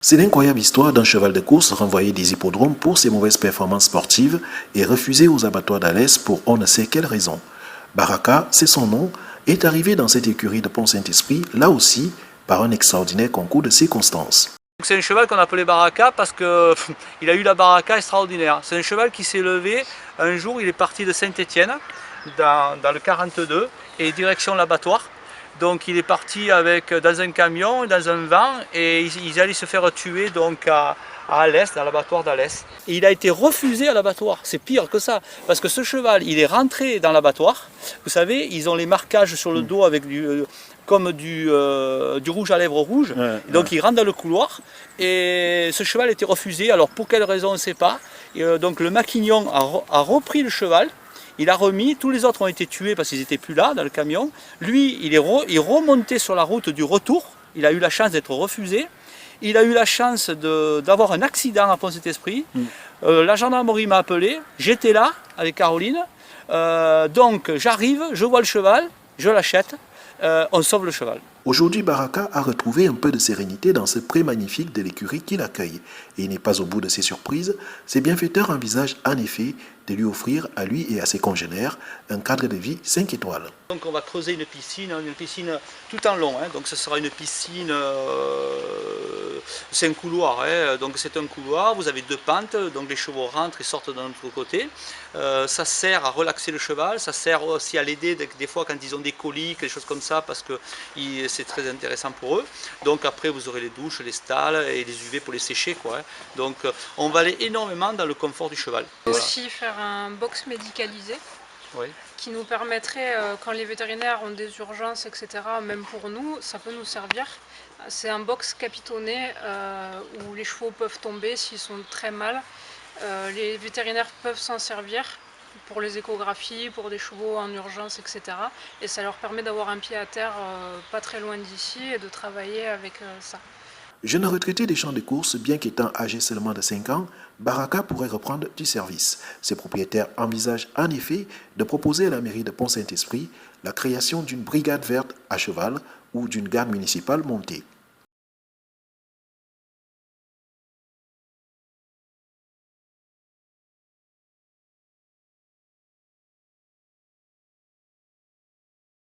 C'est l'incroyable histoire d'un cheval de course renvoyé des hippodromes pour ses mauvaises performances sportives et refusé aux abattoirs d'Alès pour on ne sait quelle raison. Baraka, c'est son nom, est arrivé dans cette écurie de Pont-Saint-Esprit, là aussi, par un extraordinaire concours de circonstances. C'est un cheval qu'on appelait Baraka parce qu'il a eu la Baraka extraordinaire. C'est un cheval qui s'est levé, un jour il est parti de Saint-Étienne, dans le 42, et direction l'abattoir. Donc il est parti dans un camion, dans un van, et ils allaient se faire tuer donc à Alès, dans l'abattoir d'Alès. Et il a été refusé à l'abattoir, c'est pire que ça, parce que ce cheval, il est rentré dans l'abattoir. Vous savez, ils ont les marquages sur le dos avec comme du rouge à lèvres rouge. Donc il rentre dans le couloir, et ce cheval a été refusé. Alors pour quelle raison, on ne sait pas. Et, donc le maquignon a repris le cheval. Il a remis, tous les autres ont été tués parce qu'ils n'étaient plus là dans le camion. Lui, il remontait sur la route du retour. Il a eu la chance d'être refusé. Il a eu la chance d'avoir un accident à Pont-Saint-Esprit. La gendarmerie m'a appelé. J'étais là avec Caroline. Donc j'arrive, je vois le cheval, je l'achète. On sauve le cheval. Aujourd'hui, Baraka a retrouvé un peu de sérénité dans ce pré magnifique de l'écurie qui l'accueille. Et il n'est pas au bout de ses surprises. Ses bienfaiteurs envisagent en effet de lui offrir à lui et à ses congénères un cadre de vie 5 étoiles. Donc on va creuser une piscine tout en long. Donc ce sera une piscine, c'est un couloir. Donc c'est un couloir, vous avez deux pentes, donc les chevaux rentrent et sortent d'un autre côté. Ça sert à relaxer le cheval, ça sert aussi à l'aider des fois quand ils ont des coliques, des choses comme ça, parce que c'est très intéressant pour eux. Donc après vous aurez les douches, les stalles et les UV pour les sécher. Donc on va aller énormément dans le confort du cheval. Aussi faire un box médicalisé. Oui. Qui nous permettrait, quand les vétérinaires ont des urgences, etc., même pour nous, ça peut nous servir. C'est un box capitonné où les chevaux peuvent tomber s'ils sont très mal. Les vétérinaires peuvent s'en servir pour les échographies, pour des chevaux en urgence, etc. Et ça leur permet d'avoir un pied à terre pas très loin d'ici et de travailler avec ça. Jeune retraité des champs de course, bien qu'étant âgé seulement de 5 ans, Baraka pourrait reprendre du service. Ses propriétaires envisagent en effet de proposer à la mairie de Pont-Saint-Esprit la création d'une brigade verte à cheval ou d'une garde municipale montée.